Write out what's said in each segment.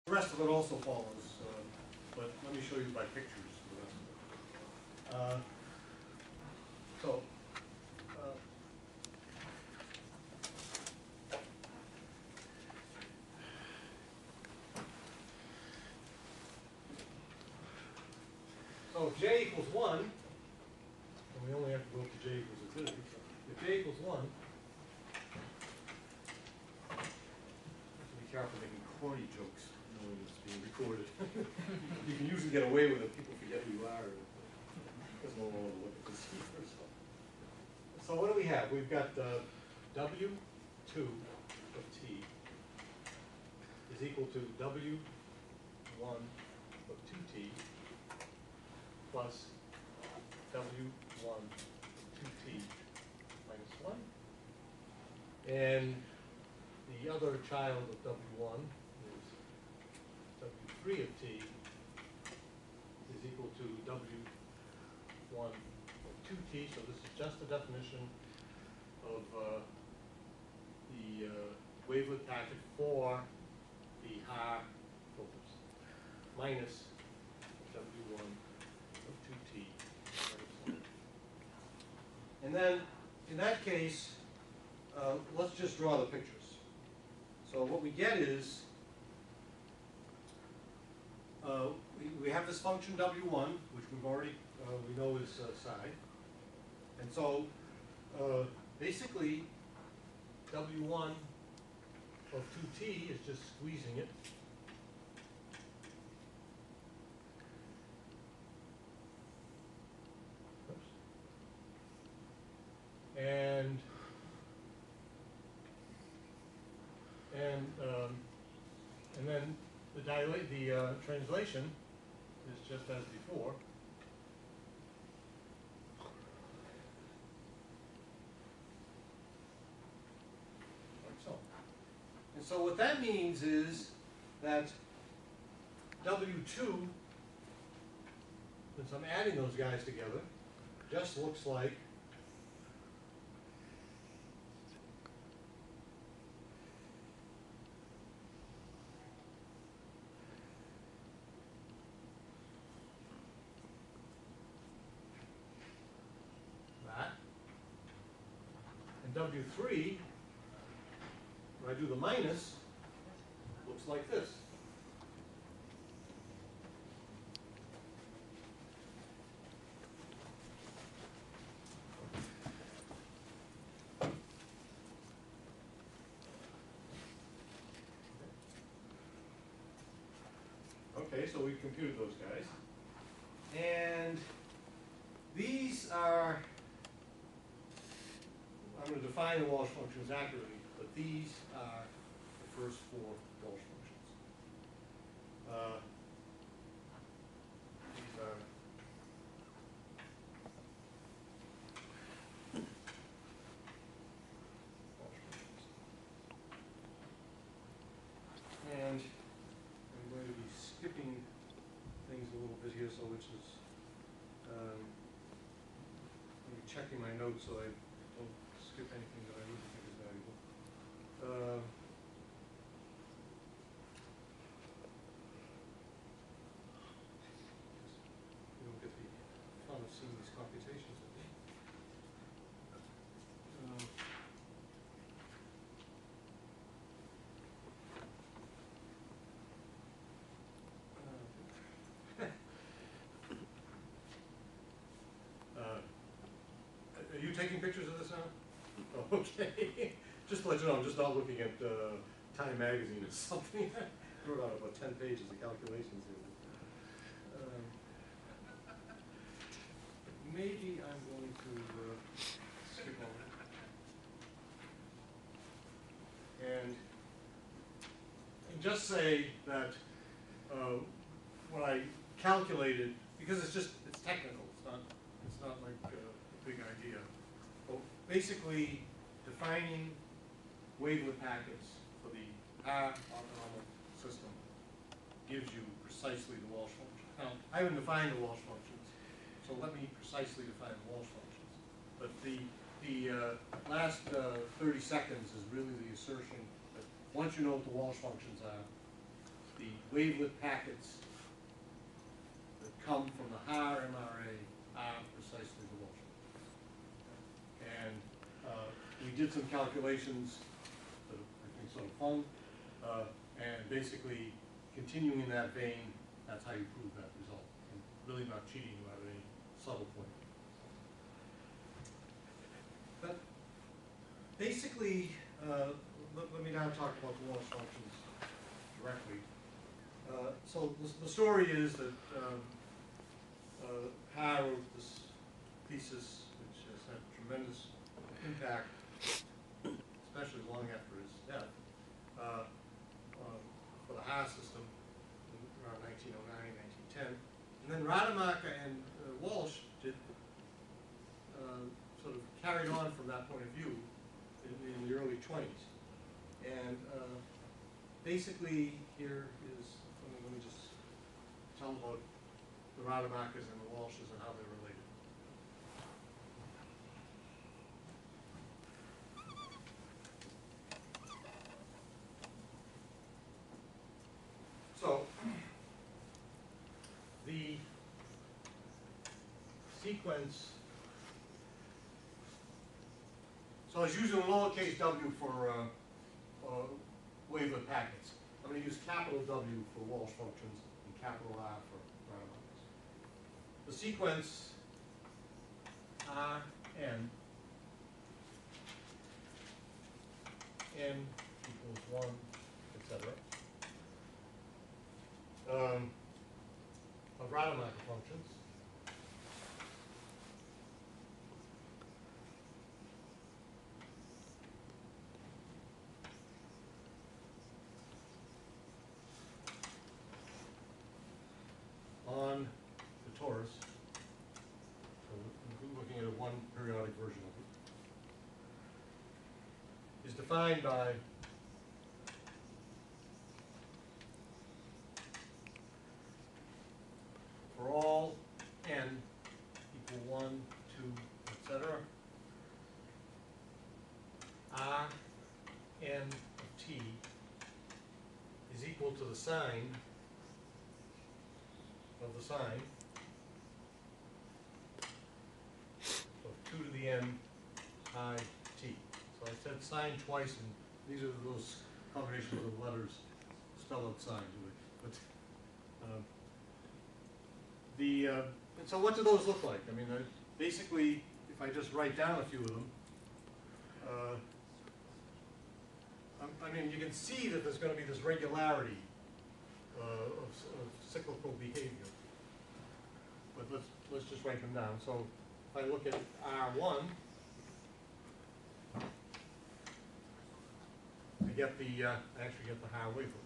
The rest of it also follows, but let me show you by pictures the rest of it. So if j equals 1, and we only have to go up to j equals infinity, so if j equals 1, be careful making corny jokes knowing it's being recorded. You can usually get away with it. People forget who you are. There's no one to look at this either. So what do we have? We've got W2 of t is equal to W1 of 2t plus W1 of 2t minus 1. And the other child of W1 is W3 of t is equal to W1 of 2t. So this is just a definition of the wavelet packet for the high filters minus W1 of 2t minus 1. And then in that case, let's just draw the pictures. So what we get is, we have this function W1, which we've already, we know is psi. And so basically, W1 of 2t is just squeezing it. Oops. And then the translation is just as before. Like so. And so what that means is that W2, since I'm adding those guys together, just looks like that. And W3, when I do the minus, looks like this. Okay, so we've computed those guys. And these are, I'm going to define the Walsh functions accurately, but these are the first four Walsh functions. These are Walsh functions. And I'm going to be skipping things a little bit here, so which is, I'm checking my notes so I don't skip anything that I really think is valuable. You don't get the fun of seeing these computations at the end. Are you taking pictures of this now? Oh, okay. Just to let you know, I'm just not looking at Time Magazine or something. I wrote out about 10 pages of calculations here. Maybe I'm going to skip on it. And just say that when I calculated, because it's technical, it's not like a big idea. Well, basically, defining wavelet packets for the orthonormal system gives you precisely the Walsh function. Now, I haven't defined the Walsh functions, so let me precisely define the Walsh functions. But the last 30 seconds is really the assertion that once you know what the Walsh functions are, the wavelet packets that come from the higher MRA are precisely the Walsh. And we did some calculations that are, I think, sort of fun, and basically continuing in that vein, that's how you prove that result. And really not cheating you out of any subtle point. But basically, let me now talk about the Walsh functions directly. So the story is that Haar wrote this thesis, which has had tremendous impact, especially long after his death, for the Haar system around 1909, 1910. And then Rademacher and Walsh did sort of carried on from that point of view in the early 20s. And basically here is, let me just tell about the Rademachers and the Walshes and how they're related. So, the sequence, so I was using lowercase w for wavelet packets. I'm going to use capital W for Walsh functions and capital R for Rademachers. The sequence R, N, N equals 1, etc. Of Rademacher functions on the torus. So we're looking at a one periodic version of it. Is defined by for all n equal 1, 2, etc. R n of t is equal to the sign of the sign of 2 to the n I t. So I said sign twice, and these are those combinations of letters spell out signs. But and so what do those look like? I mean, basically, if I just write down a few of them, I mean, you can see that there's going to be this regularity of cyclical behavior. But let's just write them down. So if I look at R1, I actually get the Haar wavelet.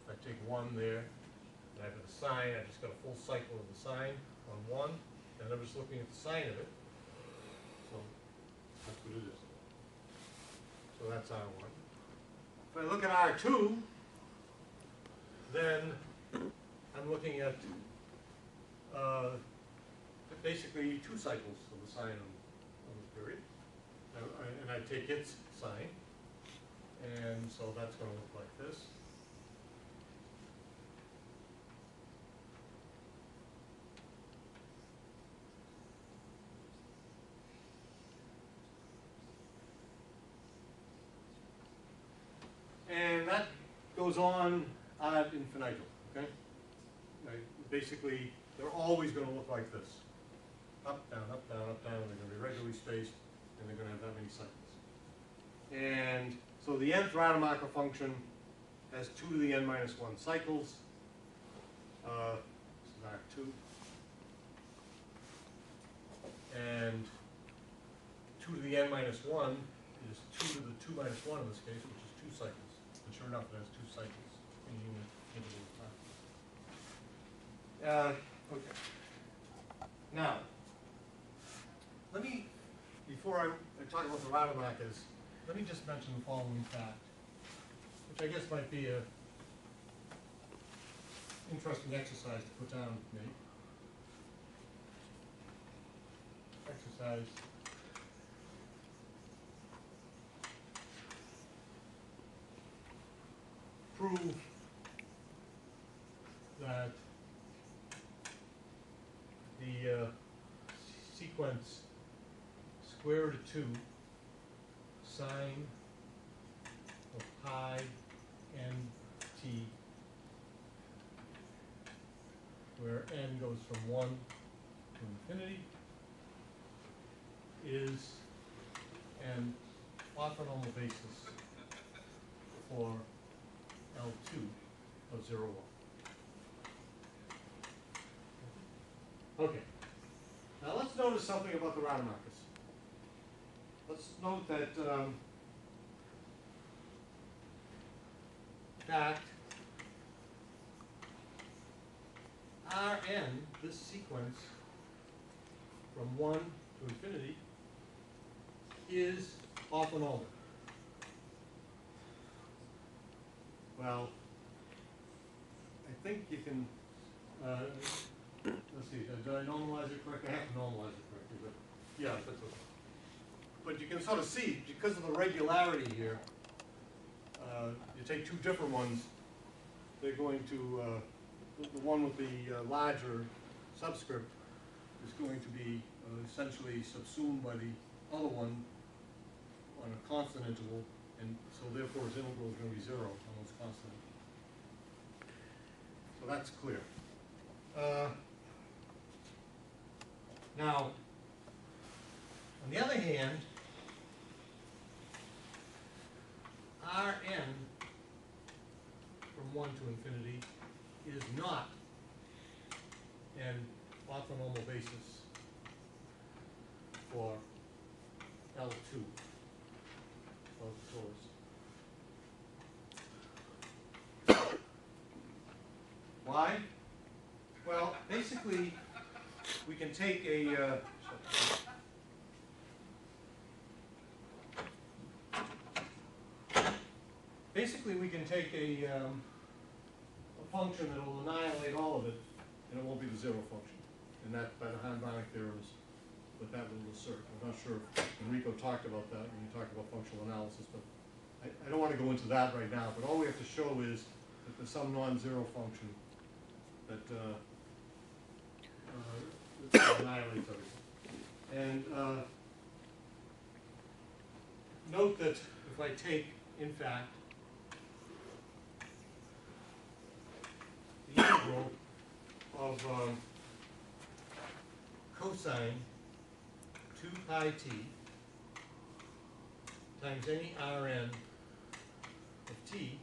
If I take 1 there, and I have a sign, I just got a full cycle of the sign on 1, and I'm just looking at the sign of it. So that's what it is. So that's R1. If I look at R2, then I'm looking at basically 2 cycles of the sign on the period. And I take its sign, and so that's going to look like this. And that goes on ad infinitum, okay? Basically, they're always going to look like this. Up, down, up, down, up, down. They're going to be regularly spaced, and they're going to have that many cycles. And so the nth Rademacher function has 2 to the n minus 1 cycles. This is R2. And 2 to the n minus 1 is 2 to the 2 minus 1 in this case, which is 2 cycles. But sure enough, it has 2 cycles in unit interval of time. Okay. Now, let me, before I talk about the Rademachers, let me just mention the following fact, which I guess might be an interesting exercise to put down, maybe. Exercise. prove that the sequence square root of 2 sine of pi n t, where n goes from 1 to infinity, is an orthonormal basis for L2 of 0, 1. Okay. Now let's notice something about the Rademacher. Let's note that that Rn, this sequence from 1 to infinity, is orthonormal. Well, I think you can, let's see, did I normalize it correctly? I have to normalize it correctly, but yeah, that's okay. But you can sort of see, because of the regularity here, you take two different ones, they're going to, the one with the larger subscript is going to be essentially subsumed by the other one on a constant interval, and so therefore its integral is going to be 0 on this constant. So that's clear. Now, on the other hand, Rn from 1 to infinity is not an orthonormal basis for L2 of torus. Why? Well, basically, we can take a function that will annihilate all of it, and it won't be the zero function. And that, by the Hahn-Banach theorems, what that will assert. I'm not sure if Enrico talked about that when he talked about functional analysis, but I don't want to go into that right now. But all we have to show is that there's some non-zero function that annihilates everything. And note that if I take, in fact, the integral of cosine 2 pi t times any Rn of t,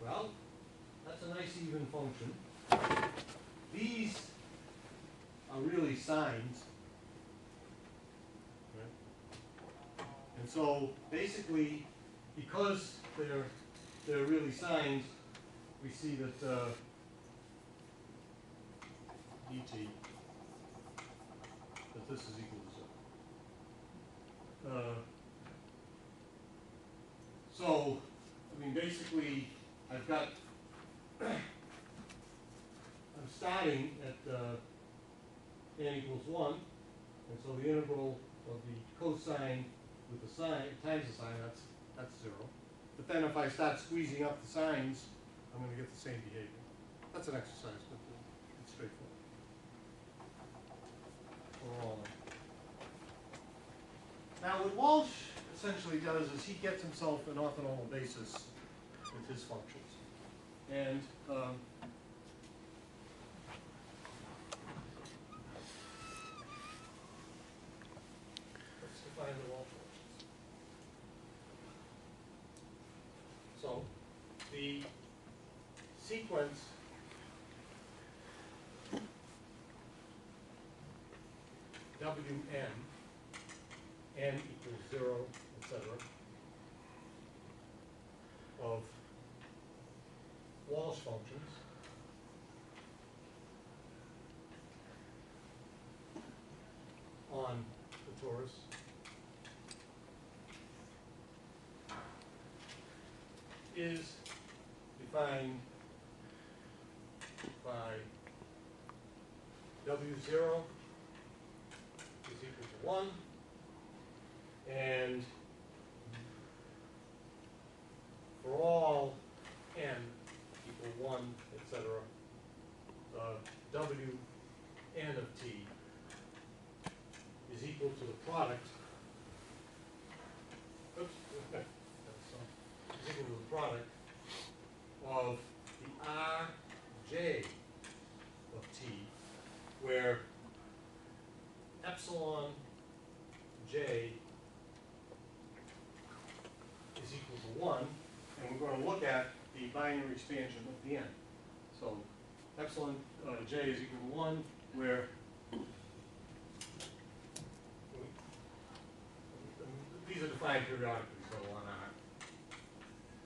well, that's a nice even function. These are really sines. Right? And so basically, because they're really sines, we see that dt, that this is equal to 0. So, I mean, basically, I've got, I'm starting at n equals 1, and so the integral of the cosine with the sine times the sine, that's 0. But then if I start squeezing up the sines, I'm going to get the same behavior. That's an exercise, but it's straightforward. For all of them. Now, what Walsh essentially does is he gets himself an orthonormal basis with his functions. And let's define the Walsh functions. So, the sequence Wn, n equals 0, etc., of Walsh functions on the torus is defined by W0 is equal to 1, and for all product of the Rj of t, where epsilon j is equal to 1, and we're going to look at the binary expansion of the n. So epsilon j is equal to 1, where these are defined periodically, so on R,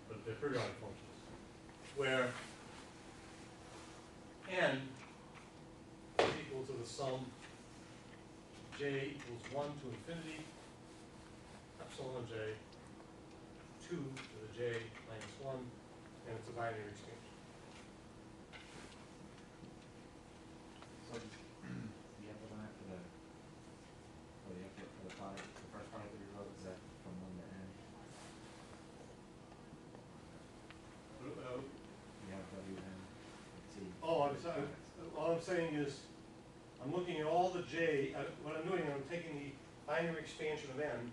but they're periodic functions, where n is equal to the sum j equals 1 to infinity, epsilon j, 2 to the j minus 1, and it's a binary expansion. So the upper limit for the product, the first product that we wrote, is that from 1 to n? We have Wn t. Oh, I'm sorry. All I'm saying is, I'm looking at all the j. What I'm doing, I'm taking the binary expansion of n,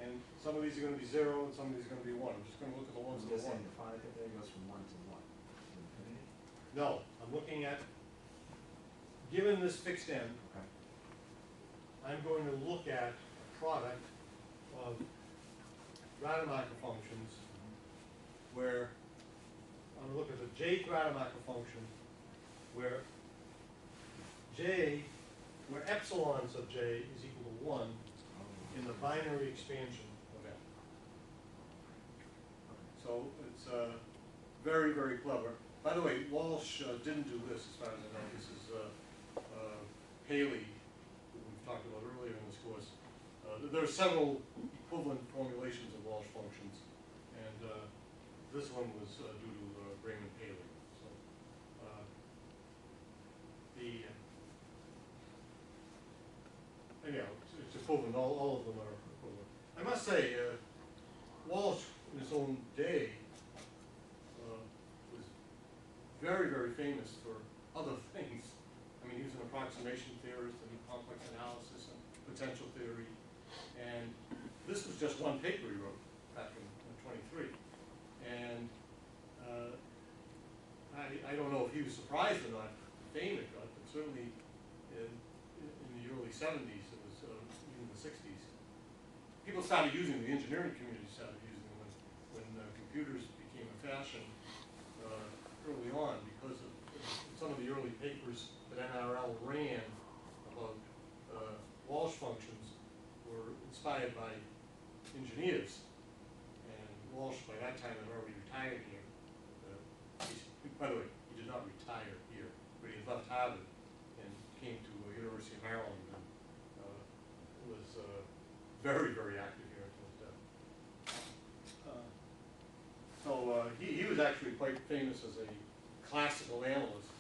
and some of these are going to be 0, and some of these are going to be 1. I'm just going to look at the ones that are 1. The product up there goes from 1 to what? To infinity? No, I'm looking at, given this fixed n, Okay. I'm going to look at a product of Rademacher functions where I'm going to look at the jth Rademacher function where epsilon sub j is equal to 1 in the binary expansion of n. So it's very, very clever. By the way, Walsh didn't do this as far as I know. This is Haley, who we've talked about earlier in this course. There are several equivalent formulations of Walsh functions, and this one was due to Raymond Haley. So anyhow, it's equivalent. All of them are equivalent. I must say, Walsh, in his own day, was very, very famous for other things. I mean, he was an approximation theorist and complex analysis and potential theory. And this was just one paper he wrote back in 23. And I don't know if he was surprised or not, the fame it got, but certainly in the early 70s, it was even the 60s. People started using them, the engineering community started using them when computers became a fashion early on, because of some of the early papers that NRL ran about Walsh functions were inspired by engineers. And Walsh, by that time, had already retired here. By the way, he did not retire here, but he left Harvard and came to University of Maryland and was very, very active here until his death. So he was actually quite famous as a classical analyst.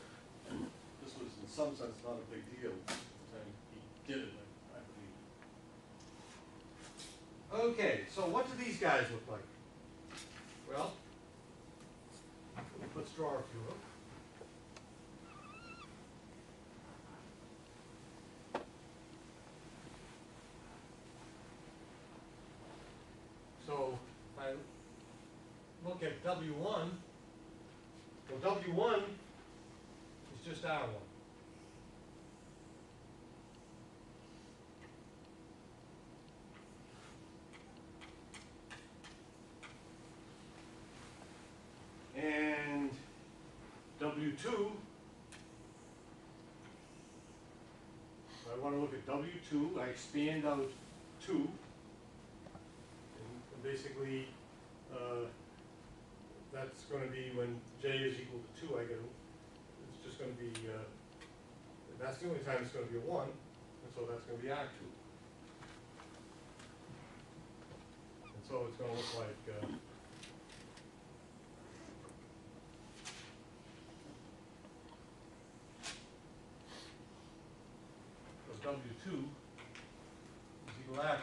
This was, in some sense, not a big deal at the time he did it, I believe. Okay, so what do these guys look like? Well, let's draw a few of them. So if I look at W1, well, W1 is just R1. And W2, I want to look at W2, I expand out 2, and basically that's going to be when j is equal to 2, it's just going to be, that's the only time it's going to be a 1, and so that's going to be R2. And so it's going to look like W2 is equal to R2.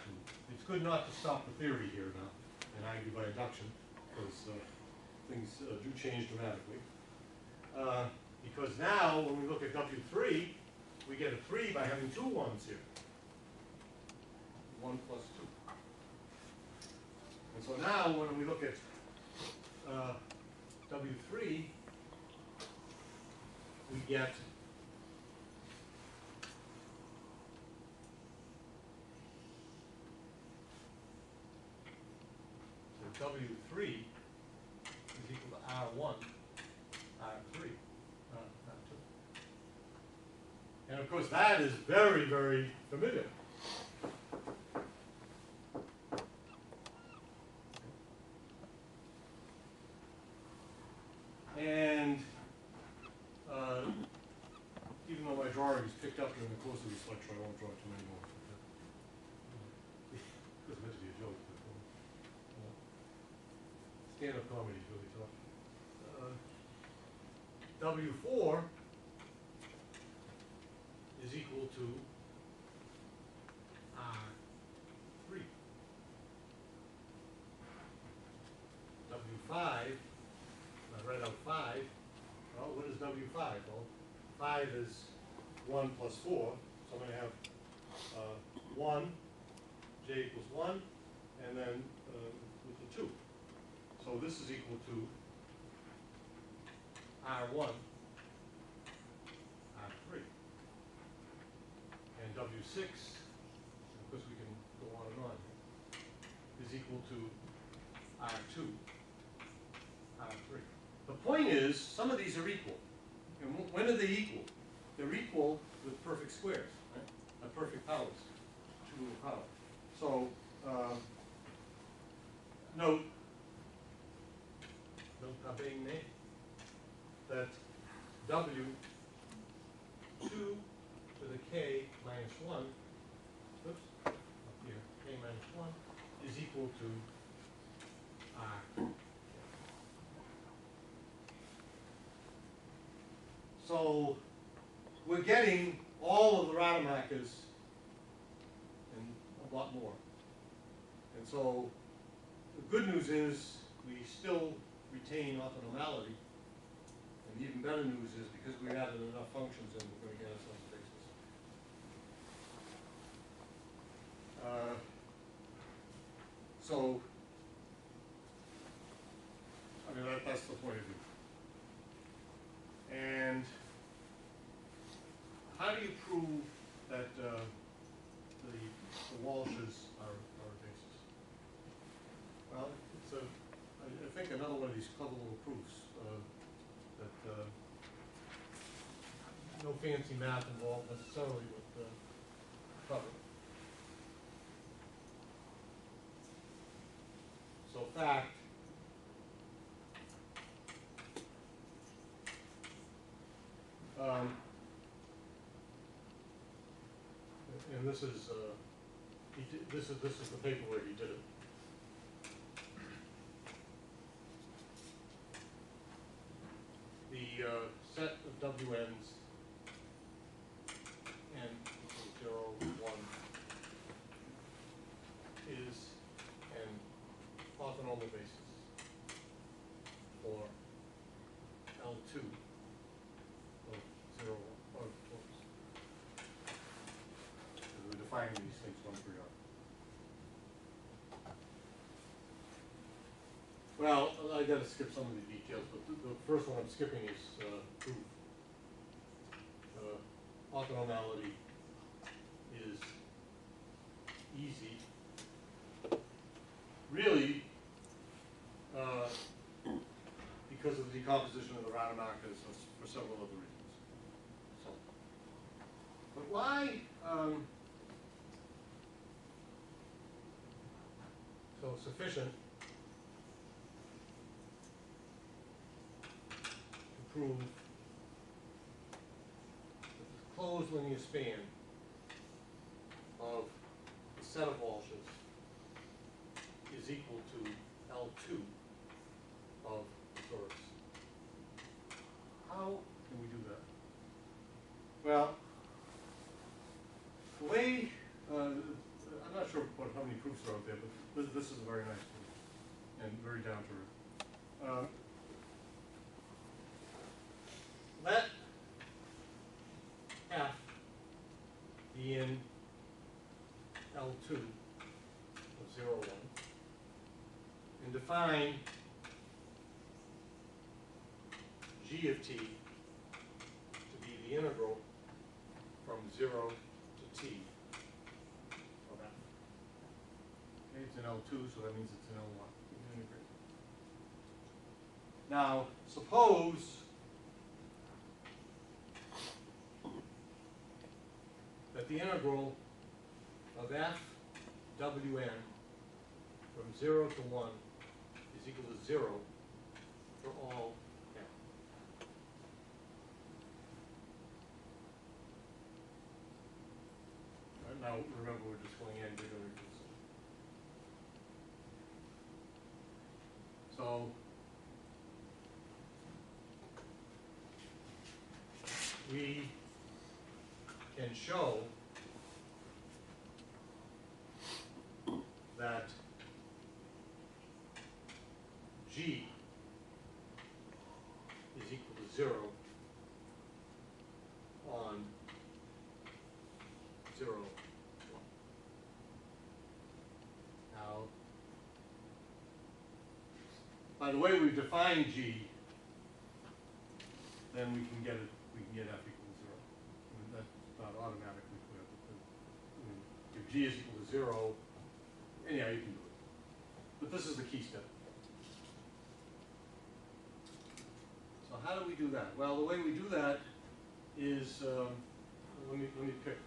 It's good not to stop the theory here now and argue by induction, because things do change dramatically. Because now, when we look at W3, we get a 3 by having 2 1s here. 1 plus 2. And so now, when we look at W3, we get so W3 is equal to R1, R3, R2. And of course that is very, very familiar. And even though my drawing is picked up during the course of this lecture, I won't draw too many more. It's meant to be a joke. Stand-up comedy is really tough. W4 is equal to R3. W5, I write out 5. Well, what is W5? Well, 5 is 1 plus 4, so I'm going to have 1, j equals 1, and then equal to 2. So this is equal to R1, R3. And W6, of course we can go on and on, is equal to R2, R3. The point is, some of these are equal. And when are they equal? They're equal with perfect squares, right? Perfect powers, 2 to the power. So note being made that W 2 to the K minus 1, oops, up here, K minus 1 is equal to R. So we're getting all of the Rademachers and a lot more. And so the good news is we still retain orthonormality. And the even better news is because we added enough functions in, we're going to get ourselves a basis. So, I mean, that's the point of view. And how do you prove that the Walshes are a basis? Well, it's I think another one of these clever little proofs that no fancy math involved necessarily, but clever. So fact, and this is this is the paper where he did it. The set of WNs n equals 0, 1 is an orthonormal basis for L2 of 0, or oops. We're defining these things one for another. Well, I got to skip some of the details, but the first one I'm skipping is proof. Orthonormality is easy, really, because of the decomposition of the Rademachers for several other reasons. So, but why? So sufficient to prove that the closed linear span of the set of Walshes is equal to L2 of the torus. How can we do that? Well, the way, I'm not sure how many proofs are out there, but this is a very nice proof and very down to earth. Let F be in L2 of 0, 1, and define g of t to be the integral from 0 to t of f. Okay, it's an L2, so that means it's an L1. Integrate. Now, suppose that the integral of f wn from 0 to 1 is equal to 0 for all f. Now, remember, we're just going n bigger than equals. So, we can show that g is equal to 0 on 0, 1. Now, by the way we've defined g, then we can get it. We can get f equals 0. I mean, that's not automatically clear. But if g is equal to 0, anyhow, you can do it. But this is the key step. So how do we do that? Well, the way we do that is, let me pick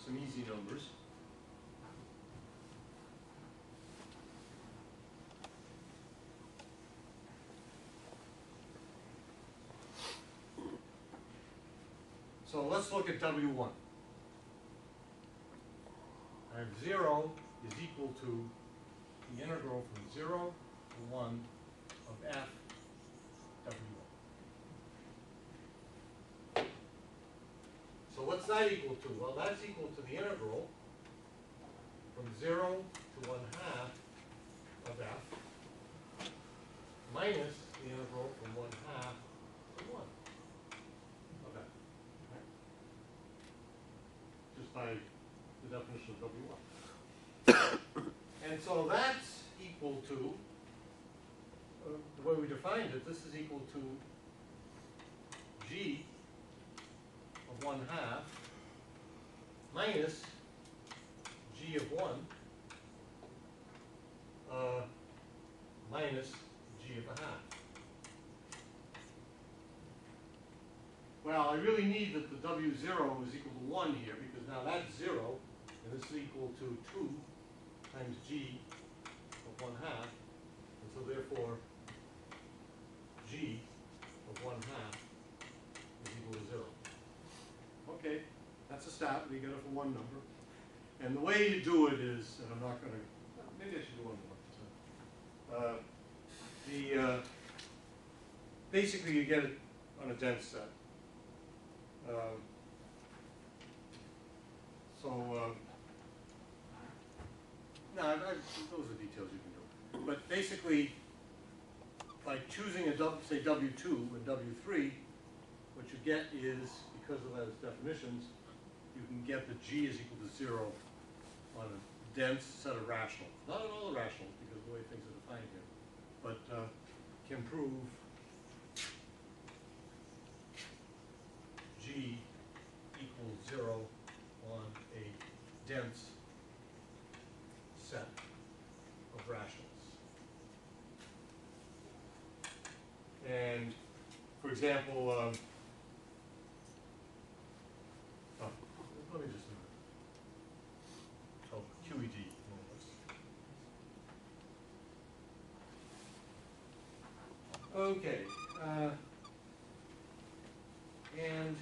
some easy numbers. So let's look at W1. I have 0 is equal to the integral from 0 to 1 of f W1. So what's that equal to? Well, that's equal to the integral from 0 to 1/2 of f minus the integral from 1/2 to 1 of f. Right? Just by the definition of W1. And so that's equal to, the way we defined it, this is equal to g of 1/2 minus g of 1 minus g of 1/2. Well, I really need that the W0 is equal to 1 here, because now that's 0, and this is equal to 2 times g of 1/2, and so therefore g of 1/2 is equal to 0. Okay, that's a start. We get it for one number. And the way you do it is, and I'm not going to, maybe I should do one more. Basically you get it on a dense set. No, those are details you can do. But basically, by choosing a say W2 and W3, what you get is, because of those definitions, you can get that g is equal to 0 on a dense set of rationals. Not on all the rationals, because of the way things are defined here, but can prove g equals 0 on a dense set of rationals. And, for example, let me just QED. Okay, and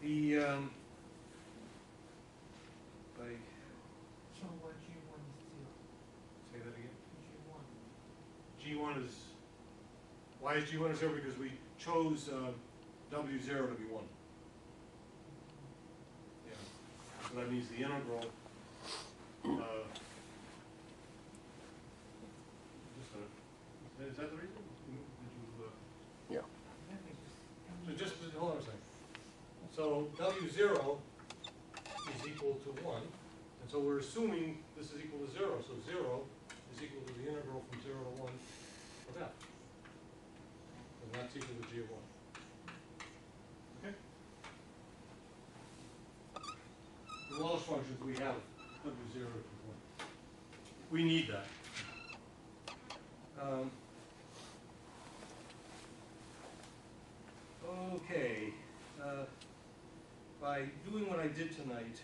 the So what G1 is 0? say that again. G1. G1 is, why is G1 0? Because we chose W0 to be 1. Yeah. So that means the integral. Is that the reason? Did you? Let me just. So just hold on a second. So W0 is equal to 1, and so we're assuming this is equal to 0. So 0 is equal to the integral from 0 to 1 of f. And that's X equal to G of 1. Okay? The Walsh functions we have W0 to 1. We need that. Okay. By doing what I did tonight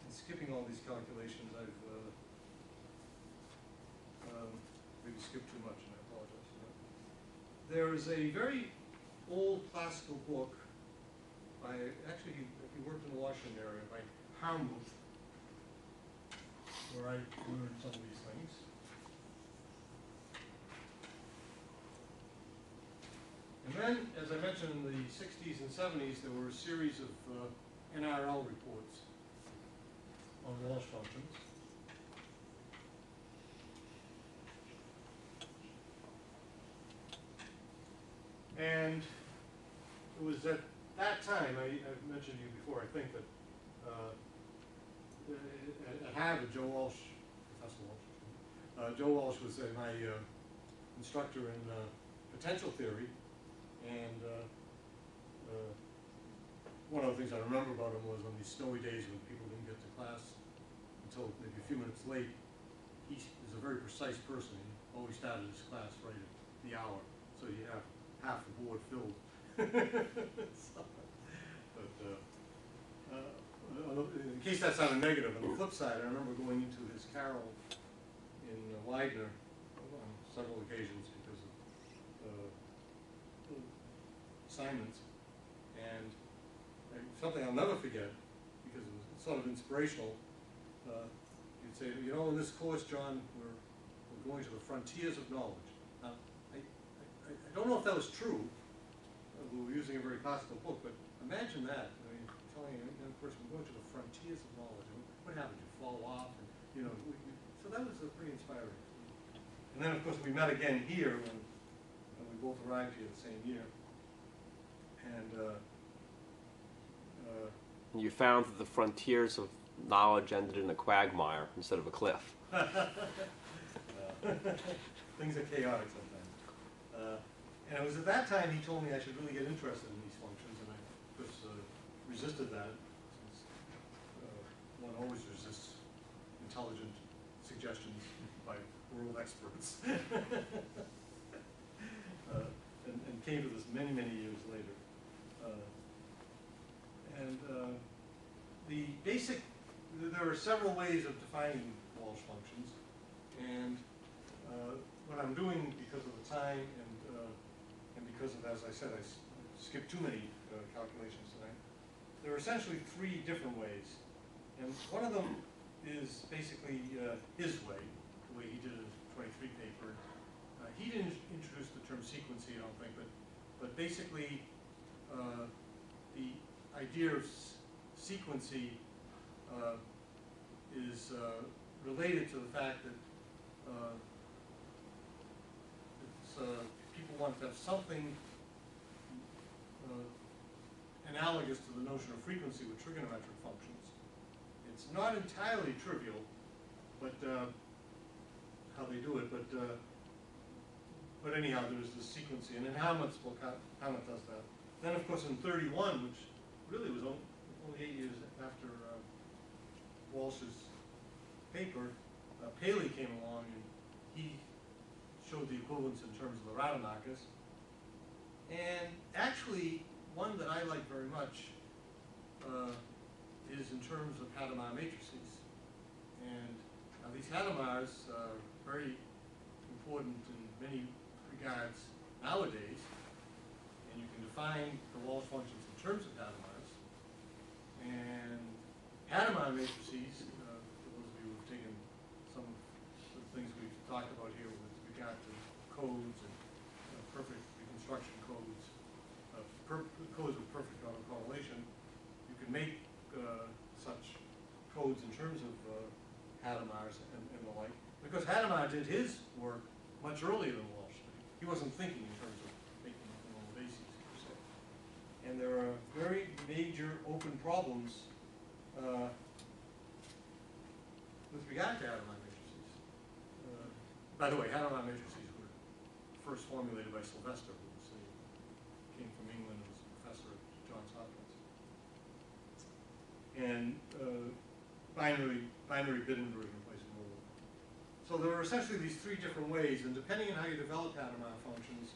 and skipping all these calculations, I've maybe skipped too much, and I apologize for that. There is a very old classical book by, actually he worked in the Washington area, by Harmuth, where I learned some of these things. And then, as I mentioned, in the 60s and 70s, there were a series of NRL reports on Walsh functions. And it was at that time, I've mentioned to you before, I think that at Harvard, Joe Walsh, Professor Walsh, Joe Walsh was my instructor in potential theory, and one of the things I remember about him was on these snowy days when people didn't get to class until maybe a few minutes late, he is a very precise person. He always started his class right at the hour, so you have half the board filled. So, but in case that sounded negative, on the flip side, I remember going into his carol in Widener on several occasions because of assignments, and something I'll never forget because it was sort of inspirational. You'd say, you know, in this course, John, we're going to the frontiers of knowledge. Now, I don't know if that was true. We were using a very classical book, but imagine that. I mean, telling a young person, we're going to the frontiers of knowledge. And what happened? You fall off, and you know. So that was pretty inspiring. And then, of course, we met again here when we both arrived here the same year. And you found that the frontiers of knowledge ended in a quagmire instead of a cliff. things are chaotic sometimes. And it was at that time he told me I should really get interested in these functions, and I, of course, resisted that, since one always resists intelligent suggestions by world experts. And came to this many, many years later. The basic, there are several ways of defining Walsh functions, and what I'm doing because of the time and because of, as I said, I skipped too many calculations tonight, there are essentially three different ways. And one of them is basically his way, the way he did it in his 23 paper. He didn't introduce the term sequency, I don't think, but basically the idea of sequency is related to the fact that people want to have something analogous to the notion of frequency with trigonometric functions. It's not entirely trivial, but how they do it. But anyhow, there's this sequency, and then Hammett does that. Then, of course, in 31, which really was only 8 years after Walsh's paper, Paley came along and he showed the equivalence in terms of the Rademachers. And actually, one that I like very much is in terms of Hadamard matrices. And these Hadamars are very important in many regards nowadays. And you can define the Walsh functions in terms of Hadamars. And Hadamard matrices, for those of you who have taken some of the things we've talked about here with regard to codes and perfect reconstruction codes, codes with perfect autocorrelation, you can make such codes in terms of Hadamars and the like. Because Hadamard did his work much earlier than Walsh. He wasn't thinking in terms of making all the bases, per se. And there are very major open problems with regard to Hadamard matrices. By the way, Hadamard matrices were first formulated by Sylvester, who was a came from England, and was a professor at Johns Hopkins. And binary bit inversion plays a role. So there are essentially these three different ways, and depending on how you develop Hadamard functions,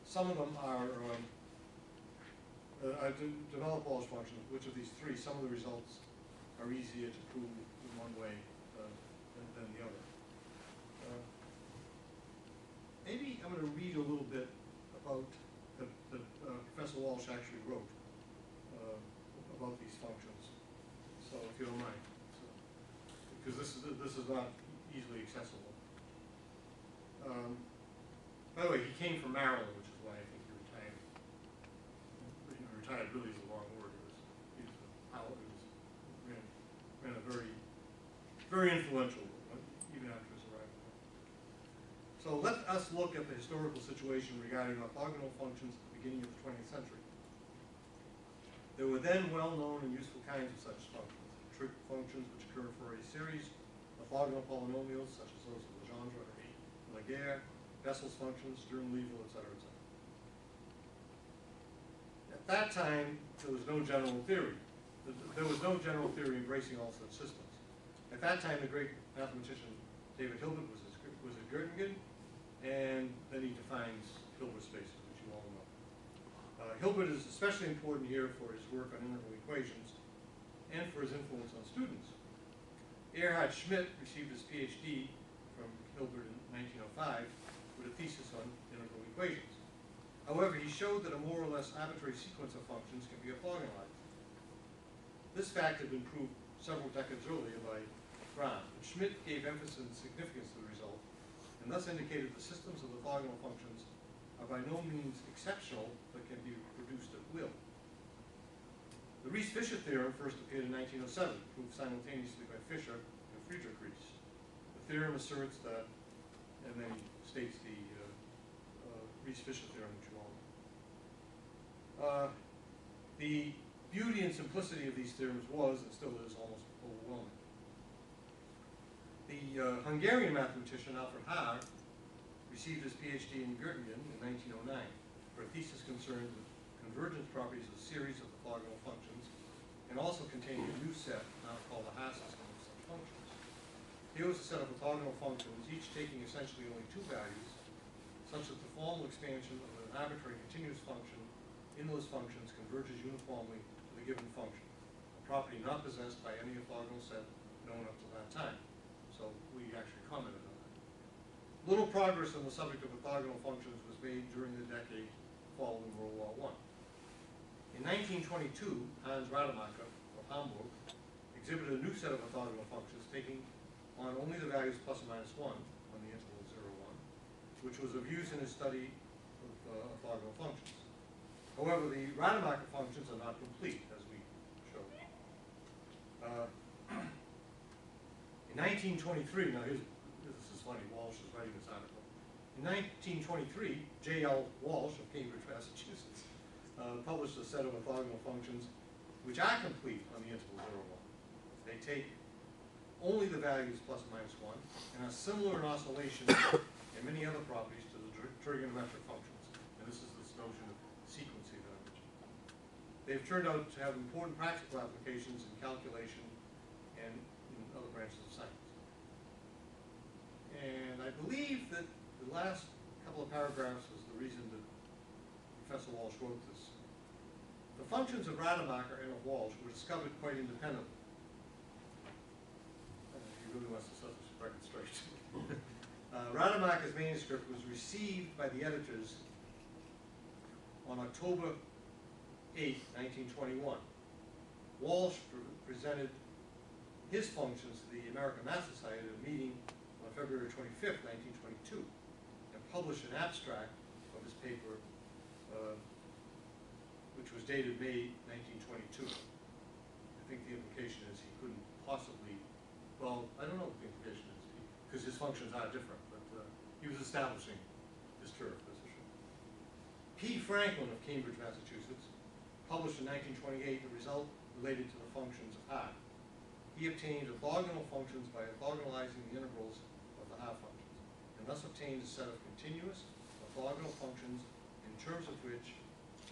some of them are develop Walsh functions. Which of these three? Some of the results are easier to prove in one way than the other. Maybe I'm going to read a little bit about that Professor Walsh actually wrote about these functions. So if you don't mind, because this is not easily accessible. By the way, he came from Maryland, which is why I think he retired. Retired really is a long word. Ran a very influential, even after his arrival. So let us look at the historical situation regarding orthogonal functions at the beginning of the 20th century. There were then well-known and useful kinds of such functions. Trig functions which occur for a series, orthogonal polynomials such as those of Legendre and Laguerre, Bessel's functions, Sturm-Liouville, etc., etc. At that time, there was no general theory. There was no general theory embracing all such systems. At that time, the great mathematician David Hilbert was at Göttingen, and then he defines Hilbert spaces, which you all know. Hilbert is especially important here for his work on integral equations and for his influence on students. Erhard Schmidt received his PhD from Hilbert in 1905 with a thesis on integral equations. However, he showed that a more or less arbitrary sequence of functions can be orthogonalized. This fact had been proved several decades earlier by Grahn, but Schmidt gave emphasis and significance to the result, and thus indicated the systems of orthogonal functions are by no means exceptional, but can be reduced at will. The Riesz-Fischer theorem first appeared in 1907, proved simultaneously by Fischer and Friedrich Riesz. The theorem asserts that, and then he states the Riesz-Fischer theorem, which you all know. The beauty and simplicity of these theorems was, and still is, almost overwhelming. The Hungarian mathematician Alfred Haar received his PhD in Göttingen in 1909 for a thesis concerned with convergence properties of a series of orthogonal functions, and also containing a new set now called the Haar system of such functions. Here was a set of orthogonal functions, each taking essentially only two values, such that the formal expansion of an arbitrary continuous function in those functions converges uniformly to the given function, a property not possessed by any orthogonal set known up to that time. So we actually commented on that. Little progress on the subject of orthogonal functions was made during the decade following World War I. In 1922, Hans Rademacher of Hamburg exhibited a new set of orthogonal functions taking on only the values plus or minus 1 on the interval 0, 1, which was of use in his study of orthogonal functions. However, the Rademacher functions are not complete, as we showed. In 1923, now this is funny, Walsh is writing this article. In 1923, J.L. Walsh of Cambridge, Massachusetts, published a set of orthogonal functions which are complete on the interval 0, 1. They take only the values plus or minus 1 and are similar in oscillation and many other properties to the trigonometric functions. And this is this notion of sequencing that I mentioned. They've turned out to have important practical applications in calculation and in other branches of science. And I believe that the last couple of paragraphs was the reason that Professor Walsh wrote this. The functions of Rademacher and of Walsh were discovered quite independently. He really wants to set this record straight. Rademacher's manuscript was received by the editors on October 8, 1921. Walsh presented his functions to the American Math Society at a meeting on February 25, 1922, and published an abstract of his paper, which was dated May 1922. I think the implication is he couldn't possibly, well, I don't know what the implication is, because his functions are different, but he was establishing his turf, that's for sure. P. Franklin of Cambridge, Massachusetts, published in 1928 the result related to the functions of Haar. He obtained orthogonal functions by orthogonalizing the integrals of the Haar functions, and thus obtained a set of continuous orthogonal functions in terms of which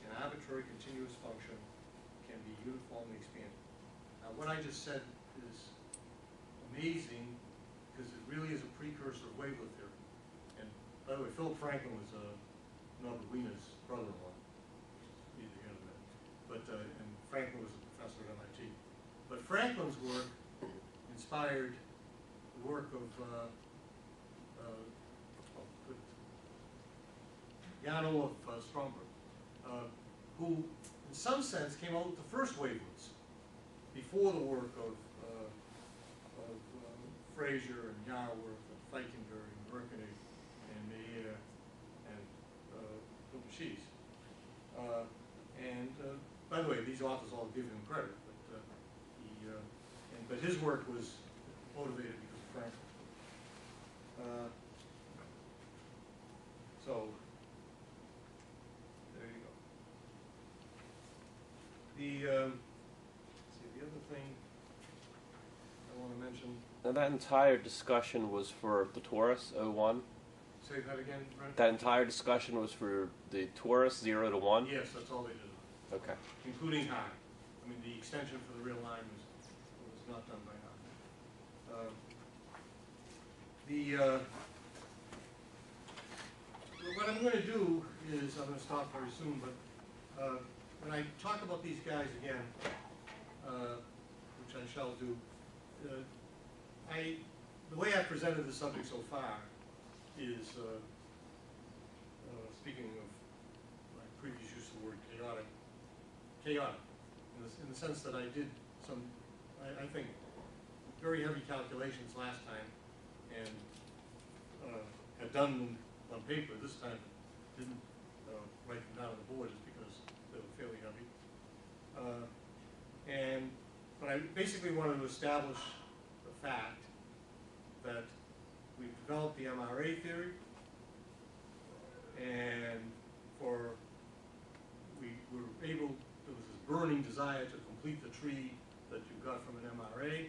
an arbitrary continuous function can be uniformly expanded. Now, what I just said is amazing because it really is a precursor of wavelet theory. And by the way, Philip Franklin was Norbert Wiener's brother-in-law. Neither here nor there. But and Franklin was a professor at MIT. But Franklin's work inspired the work of Jan Olof Stromberg, who, in some sense, came out with the first wavelets before the work of Fraser and Yarworth and Feickenberg and Merkenich and Meyer and Lubitschitz. By the way, these authors all give him credit, but his work was motivated because of Franklin. So there you go. Let's see, the other thing I want to mention. Now that entire discussion was for the Taurus 01. Say that again, Brent? That entire discussion was for the Taurus 0 to 1. Yes, that's all they did. Okay. Including high. I mean, the extension for the real line was not done by high. What I'm going to do is, I'm going to stop very soon, but when I talk about these guys again, which I shall do, the way I presented the subject so far is, speaking of my previous use of the word chaotic, in the sense that I did some, I think, very heavy calculations last time and had done them on paper. This time didn't write them down on the board just because they were fairly heavy. But I basically wanted to establish the fact that we've developed the MRA theory, and we were able, there was this burning desire to complete the tree that you got from an MRA.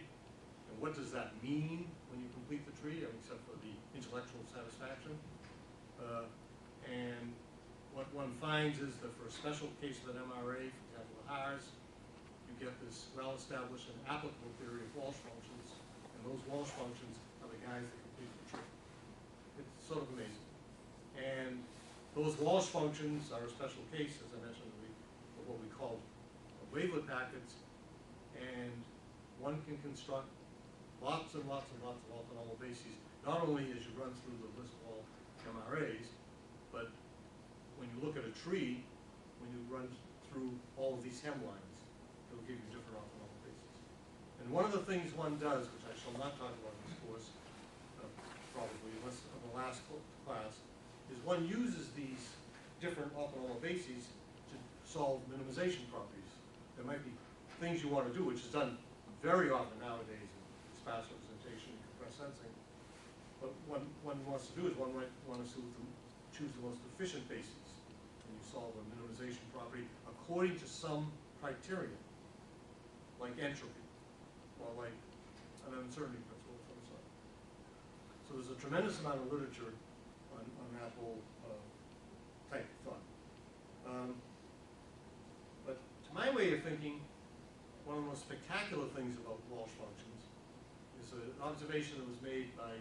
And what does that mean when you complete the tree, except for the intellectual satisfaction? And what one finds is that for a special case of an MRA, for example, the Haars, you get this well-established and applicable theory of Walsh functions, and those Walsh functions are the guys that complete the tree. It's sort of amazing. And those Walsh functions are a special case, as I mentioned, of what we call wavelet packets, and one can construct lots and lots and lots of orthonormal bases, not only as you run through the list of all MRAs, but when you look at a tree, when you run through all of these hemlines, it'll give you different orthonormal bases. And one of the things one does, which I shall not talk about in this course, probably unless of the last class, is one uses these different orthonormal bases to solve minimization properties. There might be things you want to do, which is done very often nowadays in sparse representation and compressed sensing. But what one wants to do is one might want to choose the most efficient bases when you solve a minimization property according to some criterion, like entropy, or like an uncertainty principle of some sort. So there's a tremendous amount of literature on that whole type of thought. But to my way of thinking, one of the most spectacular things about Walsh functions is an observation that was made by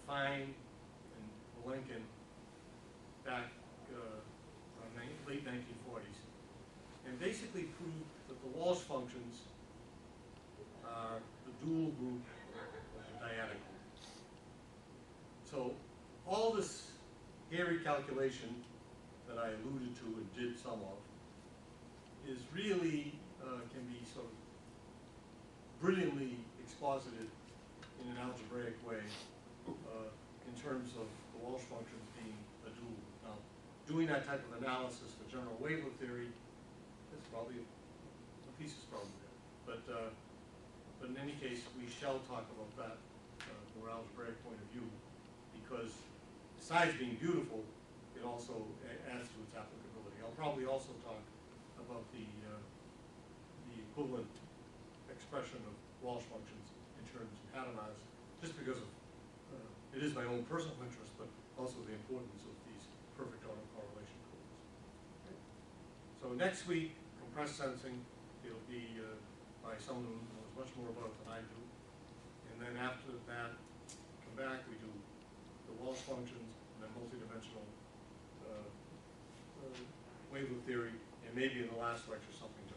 Fine and Malenkin back late 1940s, and basically proved that the Walsh functions are the dual group of the dyadic group. So all this hairy calculation that I alluded to and did some of is really can be sort of brilliantly exposited in an algebraic way in terms of the Walsh functions being a dual. Now, doing that type of analysis for general wavelet theory is probably a piece is probably there. But in any case, we shall talk about that from an algebraic point of view, because besides being beautiful, it also adds to its applicability. I'll probably also talk about the equivalent expression of Walsh functions in terms of atomized, just because of it is my own personal interest, but also the importance of these perfect autocorrelation codes. So next week, compressed sensing, it'll be by someone who knows much more about it than I do. And then after that, come back, we do the Walsh functions, and then multidimensional wavelet theory, and maybe in the last lecture something